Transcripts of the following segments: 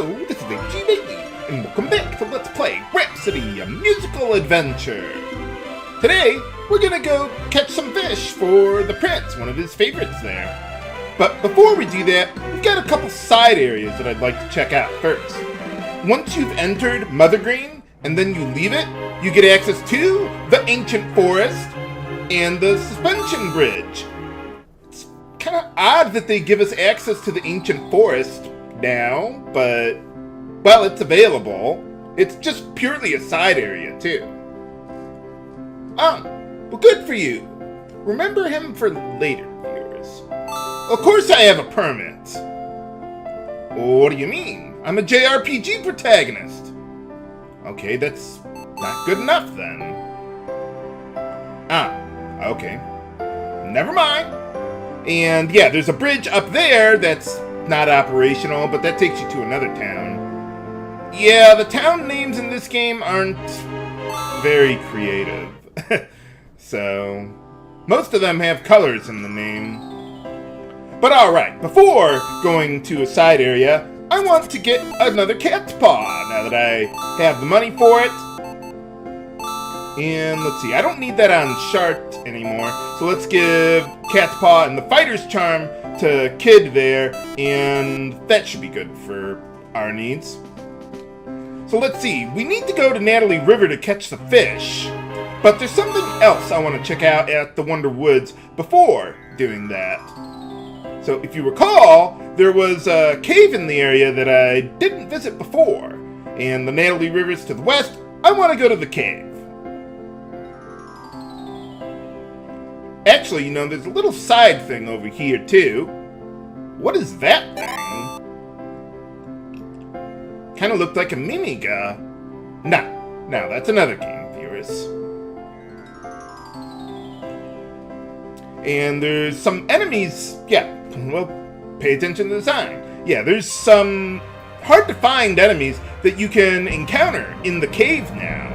Hello, this is HG and welcome back to Let's Play Rhapsody, a musical adventure. Today, we're gonna go catch some fish for the prince, one of his favorites there. But before we do that, we've got a couple side areas that I'd like to check out first. Once you've entered Mother Green, and then you leave it, you get access to the ancient forest and the suspension bridge. It's kind of odd that they give us access to the ancient forest now, but, well, it's available. It's just purely a side area, too. Oh, well, good for you. Remember him for later viewers. Of course I have a permit. What do you mean? I'm a JRPG protagonist. Okay, that's not good enough, then. Ah, okay. Never mind. And yeah, there's a bridge up there that's not operational, but that takes you to another town. Yeah, the town names in this game aren't very creative. So, most of them have colors in the name. But alright, before going to a side area, I want to get another cat's paw, now that I have the money for it. And let's see, I don't need that on Sharte anymore, so let's give cat's paw and the fighter's charm to Kid there, and that should be good for our needs. So let's see, we need to go to Natalie River to catch the fish, but there's something else I want to check out at the Wonder Woods before doing that. So if you recall, there was a cave in the area that I didn't visit before, and the Natalie River's to the west. I want to go to the cave. Actually, you know, there's a little side thing over here, too. What is that thing? Kind of looked like a mimiga. No, that's another game, viewers. And there's some enemies. Yeah, well, pay attention to the sign. Yeah, there's some hard-to-find enemies that you can encounter in the cave now.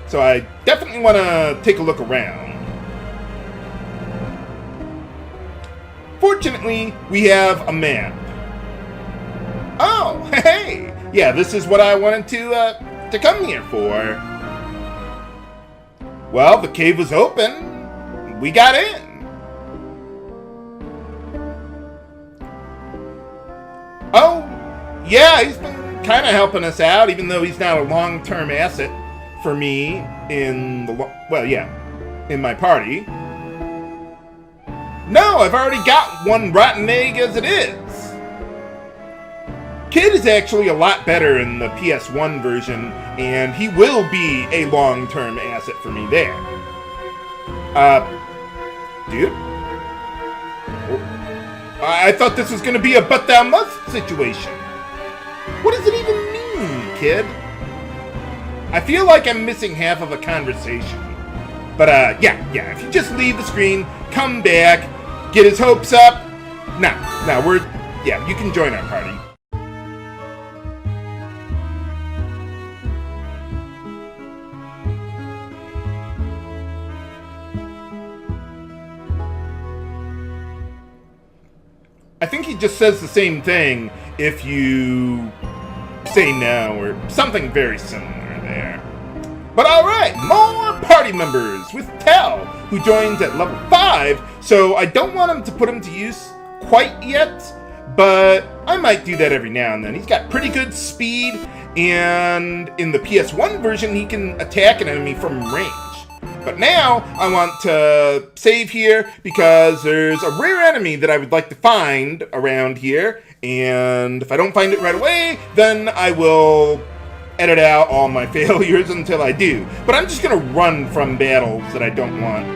So I definitely want to take a look around. Fortunately, we have a map. Oh, hey! Yeah, this is what I wanted to come here for. Well, the cave was open. We got in. Oh, yeah, he's been kind of helping us out, even though he's not a long-term asset for me in in my party. No, I've already got one rotten egg as it is. Kid is actually a lot better in the PS1 version, and he will be a long-term asset for me there. Dude? I thought this was gonna be a but thou must situation. What does it even mean, kid? I feel like I'm missing half of a conversation. But, yeah, if you just leave the screen, come back, get his hopes up. Now, you can join our party. I think he just says the same thing if you say no, or something very similar there. But alright, more party members with Tal, who joins at level 5, so I don't want him to put him to use quite yet, but I might do that every now and then. He's got pretty good speed, and in the PS1 version, he can attack an enemy from range. But now, I want to save here because there's a rare enemy that I would like to find around here, and if I don't find it right away, then I will edit out all my failures until I do. But I'm just gonna run from battles that I don't want.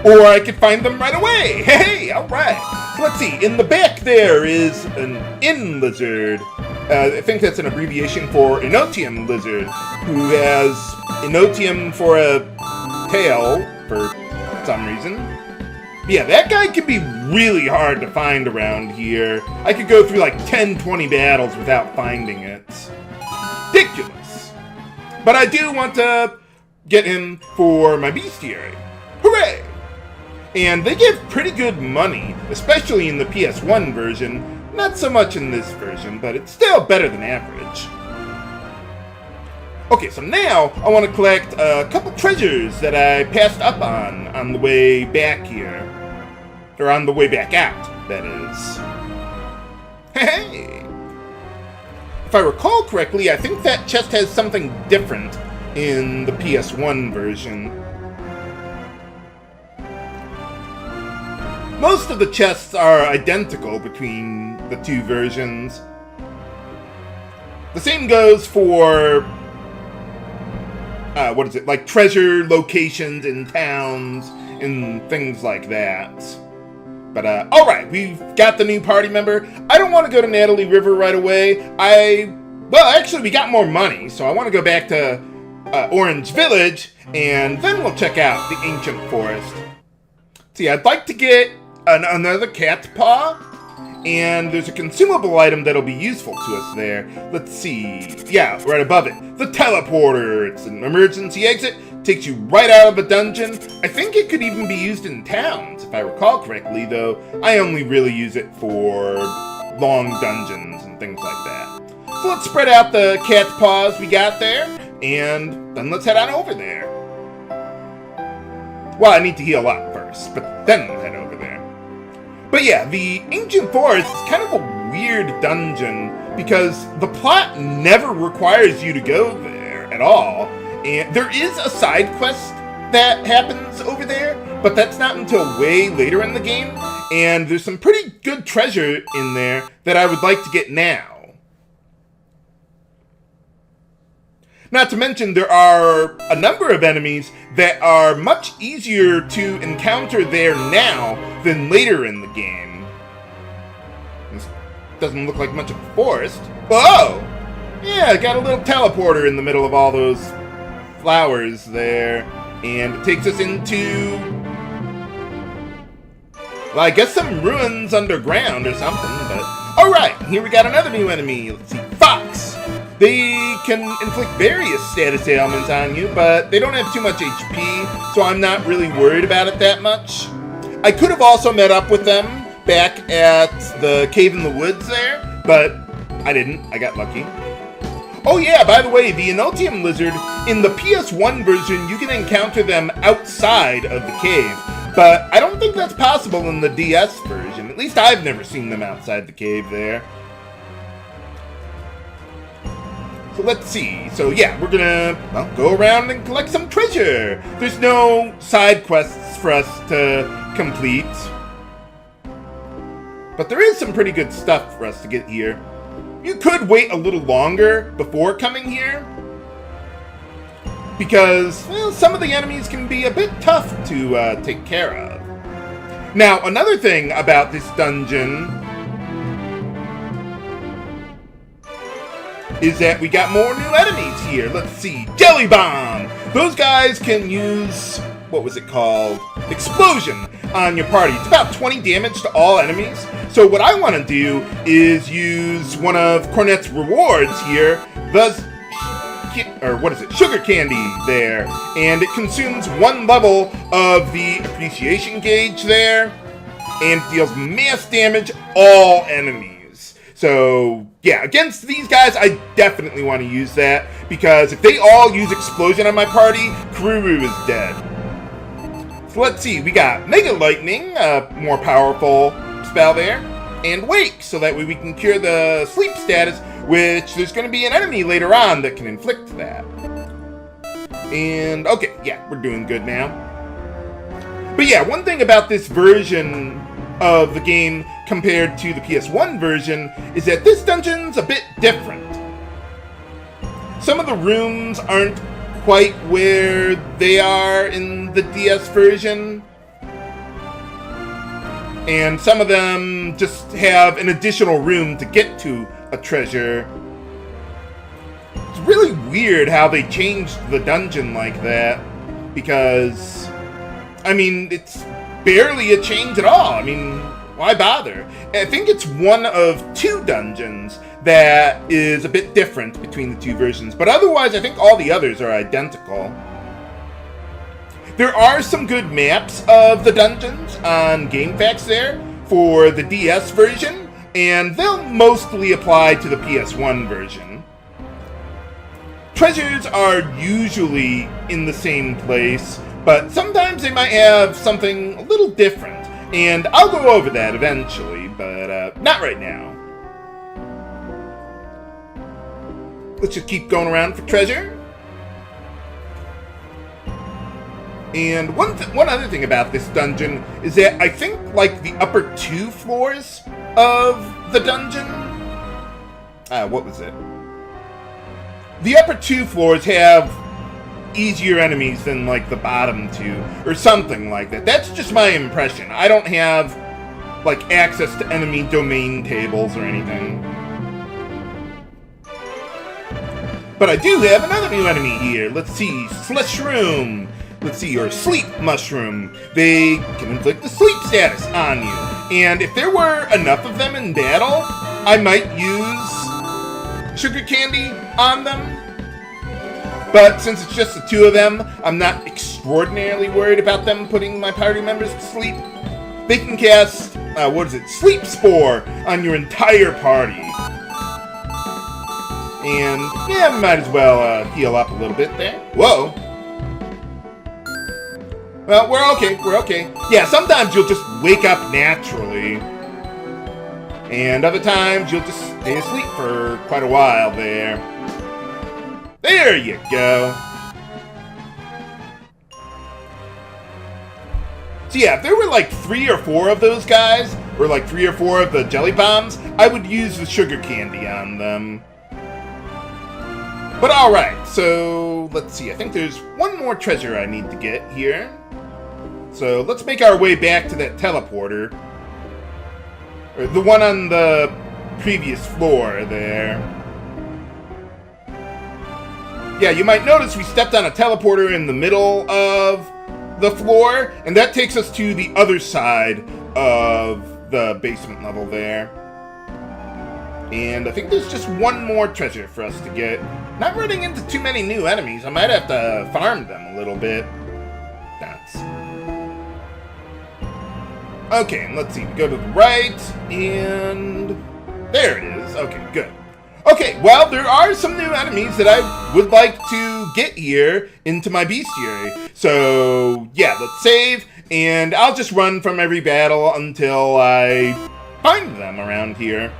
Or I could find them right away! Hey, alright! So let's see, in the back there is an inn lizard. I think that's an abbreviation for Enotium lizard, who has Enotium for a tail, for some reason. Yeah, that guy can be really hard to find around here. I could go through like 10-20 battles without finding it. Ridiculous. But I do want to get him for my Bestiary. Hooray! And they give pretty good money, especially in the PS1 version. Not so much in this version, but it's still better than average. Okay, so now I want to collect a couple treasures that I passed up on the way back here. Or on the way back out, that is. Hey! If I recall correctly, I think that chest has something different in the PS1 version. Most of the chests are identical between the two versions. The same goes for like treasure locations in towns and things like that. But, alright, we've got the new party member. I don't want to go to Natalie River right away. Well, actually, we got more money, so I want to go back to Orange Village, and then we'll check out the Ancient Forest. See, I'd like to get another cat paw, and there's a consumable item that'll be useful to us there. Let's see. Yeah, right above it. The teleporter. It's an emergency exit. Takes you right out of a dungeon. I think it could even be used in towns, if I recall correctly, though I only really use it for long dungeons and things like that. So let's spread out the cat's paws we got there, and then let's head on over there. Well, I need to heal up first, but then we'll head over there. But yeah, the Ancient Forest is kind of a weird dungeon, because the plot never requires you to go there at all. And there is a side quest that happens over there, but that's not until way later in the game, and there's some pretty good treasure in there that I would like to get now. Not to mention, there are a number of enemies that are much easier to encounter there now than later in the game. This doesn't look like much of a forest. Whoa! Yeah, got a little teleporter in the middle of all those flowers there, and it takes us into, well, I guess some ruins underground or something, but alright, here we got another new enemy. Let's see, Fox. They can inflict various status ailments on you, but they don't have too much HP, so I'm not really worried about it that much. I could have also met up with them back at the cave in the woods there, but I didn't. I got lucky. Oh yeah, by the way, the Enotium lizard, in the PS1 version, you can encounter them outside of the cave, but I don't think that's possible in the DS version. At least I've never seen them outside the cave there. So let's see. So yeah, we're gonna, well, go around and collect some treasure. There's no side quests for us to complete, but there is some pretty good stuff for us to get here. You could wait a little longer before coming here, because, well, some of the enemies can be a bit tough to take care of. Now, another thing about this dungeon is that we got more new enemies here. Let's see, Jelly Bomb! Those guys can use, what was it called? Explosion on your party. It's about 20 damage to all enemies. So what I want to do is use one of Cornet's rewards here, sugar candy there, and it consumes one level of the appreciation gauge there, and deals mass damage all enemies. So yeah, against these guys, I definitely want to use that, because if they all use explosion on my party, Kururu is dead. So let's see, we got Mega Lightning, a more powerful spell there, and Wake, so that way we can cure the sleep status, which there's going to be an enemy later on that can inflict that. And, okay, yeah, we're doing good now. But yeah, one thing about this version of the game compared to the PS1 version is that this dungeon's a bit different. Some of the rooms aren't quite where they are in the DS version, and some of them just have an additional room to get to a treasure. It's really weird how they changed the dungeon like that, because, I mean, it's barely a change at all. I mean, why bother? I think it's one of two dungeons that is a bit different between the two versions, but otherwise I think all the others are identical. There are some good maps of the dungeons on GameFAQs there for the DS version, and they'll mostly apply to the PS1 version. Treasures are usually in the same place, but sometimes they might have something a little different, and I'll go over that eventually, but not right now. Let's just keep going around for treasure. And one other thing about this dungeon is that I think, like, the upper 2 floors of the dungeon... what was it? The upper 2 floors have easier enemies than, like, the bottom 2, or something like that. That's just my impression. I don't have, like, access to enemy domain tables or anything. But I do have another new enemy here. Let's see, Sleshroom. Let's see, or Sleep Mushroom. They can inflict the sleep status on you. And if there were enough of them in battle, I might use sugar candy on them. But since it's just the 2 of them, I'm not extraordinarily worried about them putting my party members to sleep. They can cast, Sleep Spore on your entire party. And, yeah, might as well heal up a little bit there. Whoa. Well, we're okay. Yeah, sometimes you'll just wake up naturally. And other times you'll just stay asleep for quite a while there. There you go. So yeah, if there were like 3 or 4 of those guys, or like 3 or 4 of the jelly bombs, I would use the sugar candy on them. But alright, so let's see, I think there's one more treasure I need to get here. So let's make our way back to that teleporter. Or the one on the previous floor there. Yeah, you might notice we stepped on a teleporter in the middle of the floor, and that takes us to the other side of the basement level there. And I think there's just one more treasure for us to get. Not running into too many new enemies. I might have to farm them a little bit. That's... Okay, let's see. We go to the right, and... There it is. Okay, good. Okay, well, there are some new enemies that I would like to get here into my Bestiary. So, yeah, let's save, and I'll just run from every battle until I find them around here.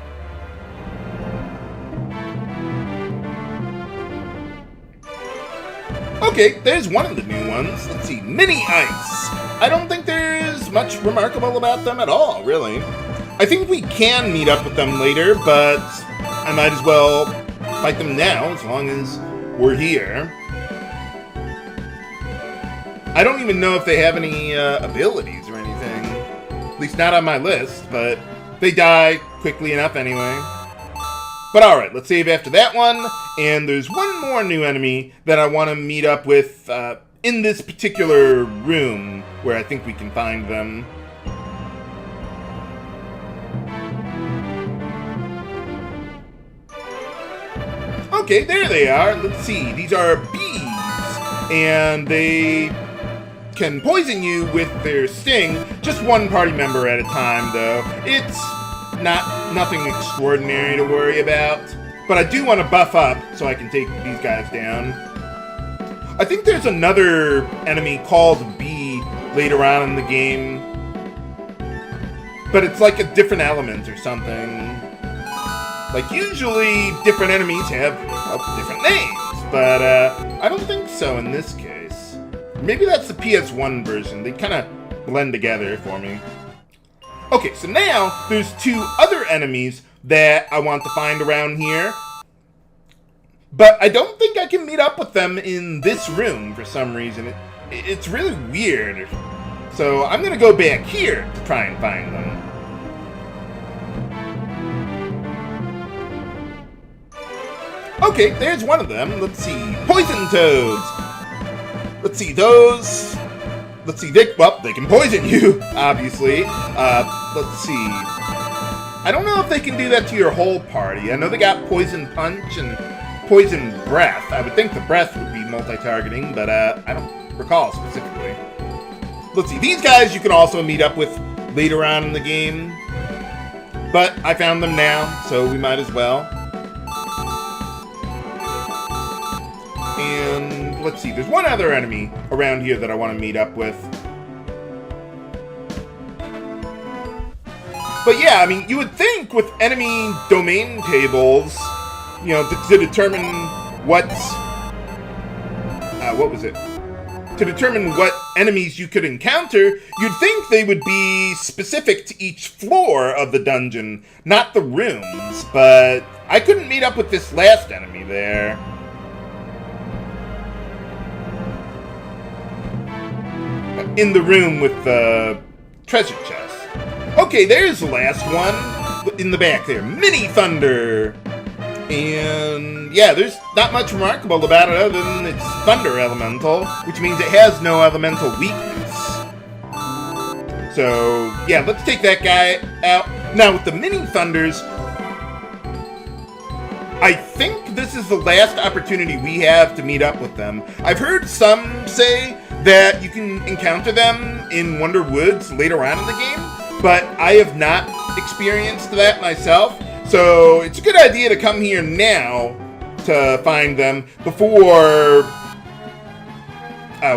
Okay, there's one of the new ones. Let's see, Mini Ice. I don't think there's much remarkable about them at all, really. I think we can meet up with them later, but I might as well fight them now as long as we're here. I don't even know if they have any abilities or anything. At least not on my list, but they die quickly enough anyway. But alright, let's save after that one. And there's one more new enemy that I want to meet up with in this particular room where I think we can find them. Okay, there they are. Let's see. These are bees. And they can poison you with their sting. Just one party member at a time, though. It's nothing extraordinary to worry about. But I do want to buff up so I can take these guys down. I think there's another enemy called Bee later on in the game. But it's like a different element or something. Like, usually different enemies have different names, but I don't think so in this case. Maybe that's the PS1 version. They kind of blend together for me. Okay, so now there's 2 other enemies that I want to find around here. But I don't think I can meet up with them in this room for some reason. It's really weird. So I'm going to go back here to try and find them. Okay, there's one of them. Let's see. Poison toads. Let's see, those... Let's see, they can poison you, obviously. Let's see. I don't know if they can do that to your whole party. I know they got Poison Punch and Poison Breath. I would think the Breath would be multi-targeting, but I don't recall specifically. let's see. These guys you can also meet up with later on in the game. But I found them now, so we might as well. And let's see. There's one other enemy around here that I want to meet up with. But yeah, I mean, you would think with enemy domain tables, you know, to determine what's... what was it? To determine what enemies you could encounter, you'd think they would be specific to each floor of the dungeon, not the rooms. But I couldn't meet up with this last enemy there. In the room with the treasure chest. Okay, there's the last one in the back there. Mini Thunder. And yeah, there's not much remarkable about it other than it's Thunder Elemental, which means it has no elemental weakness. So yeah, let's take that guy out. Now with the Mini Thunders, I think this is the last opportunity we have to meet up with them. I've heard some say that you can encounter them in Wonder Woods later on in the game, but I have not experienced that myself, so it's a good idea to come here now to find them before...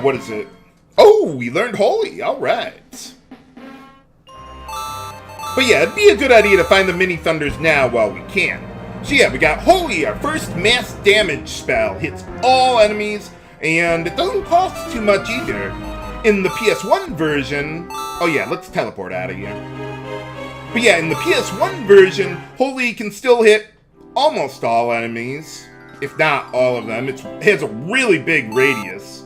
what is it? Oh, we learned Holy, alright. But yeah, it'd be a good idea to find the Mini Thunders now while we can. So yeah, we got Holy, our first mass damage spell. Hits all enemies, and it doesn't cost too much either. In the PS1 version... Oh yeah, let's teleport out of here. But yeah, in the PS1 version, Holy can still hit almost all enemies, if not all of them. It has a really big radius.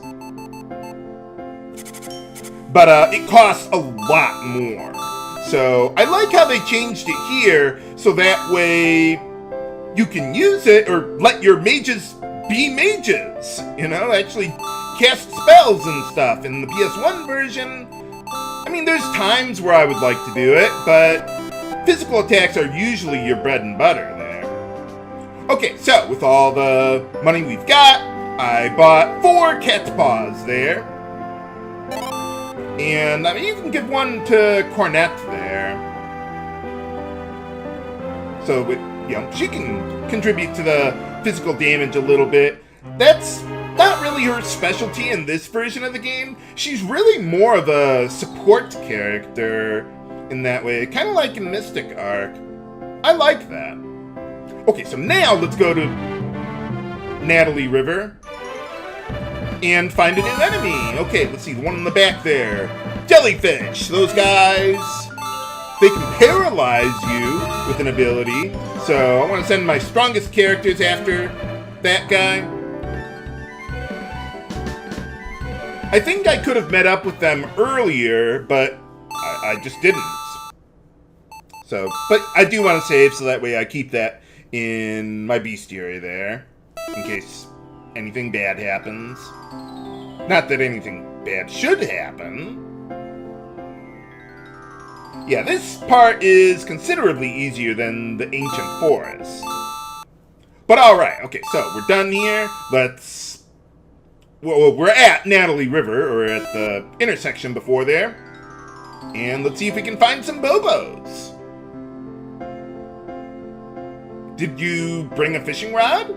But it costs a lot more. So I like how they changed it here, so that way you can use it, or let your mages be mages. You know, actually cast spells and stuff. In the PS1 version, I mean, there's times where I would like to do it, but physical attacks are usually your bread and butter there. Okay, so with all the money we've got, I bought 4 cat's paws there. And I mean, you can give one to Cornet there. So, you know, she can contribute to the physical damage a little bit. That's not really her specialty in this version of the game. She's really more of a support character in that way, kind of like in Mystic Arc. I like that. Okay, so now let's go to Natalie River and find a new enemy. Okay, let's see, the one in the back there. Jellyfish. Those guys, they can paralyze you with an ability. So I want to send my strongest characters after that guy. I think I could have met up with them earlier, but I just didn't. So, but I do want to save so that way I keep that in my Bestiary there, in case anything bad happens. Not that anything bad should happen. Yeah, this part is considerably easier than the Ancient Forest. But alright, okay, so we're done here. Let's... Well, we're at Natalie River, or at the intersection before there. And let's see if we can find some Bobos. Did you bring a fishing rod?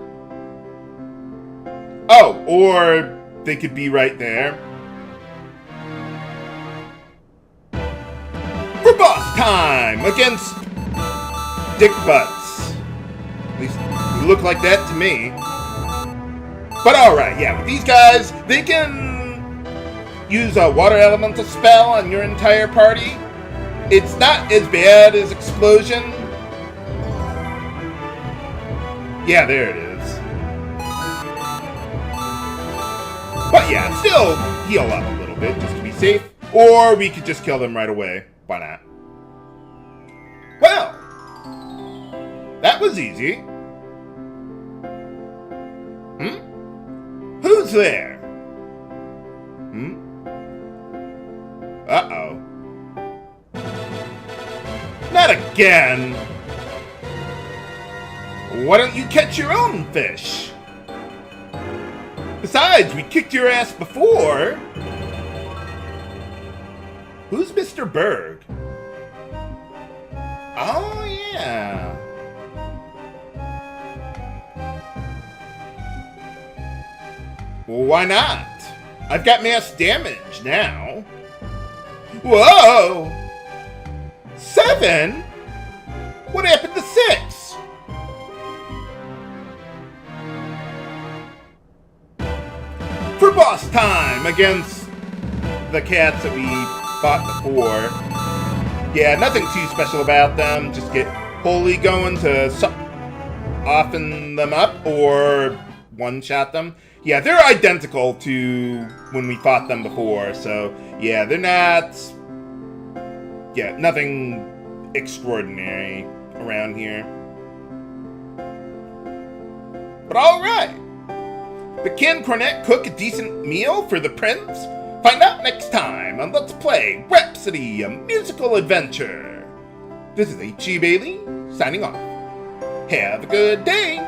Oh, or they could be right there. For boss time against Dick Butts. At least you look like that to me. But alright, yeah, with these guys, they can use a water elemental spell on your entire party. It's not as bad as Explosion. Yeah, there it is. But yeah, still heal up a little bit just to be safe. Or we could just kill them right away. Why not? Well, that was easy. Who's there? Uh-oh. Not again! Why don't you catch your own fish? Besides, we kicked your ass before. Who's Mr. Berg? Oh, yeah. Well, why not? I've got mass damage now. Whoa! 7? What happened to 6? For boss time against the cats that we fought before. Yeah, nothing too special about them. Just get Holy going to soften them up or one-shot them. Yeah, they're identical to when we fought them before, so yeah, they're not... Yeah, nothing extraordinary around here. But alright! But can Cornet cook a decent meal for the prince? Find out next time on Let's Play Rhapsody, a musical adventure. This is H.E. Bailey, signing off. Have a good day!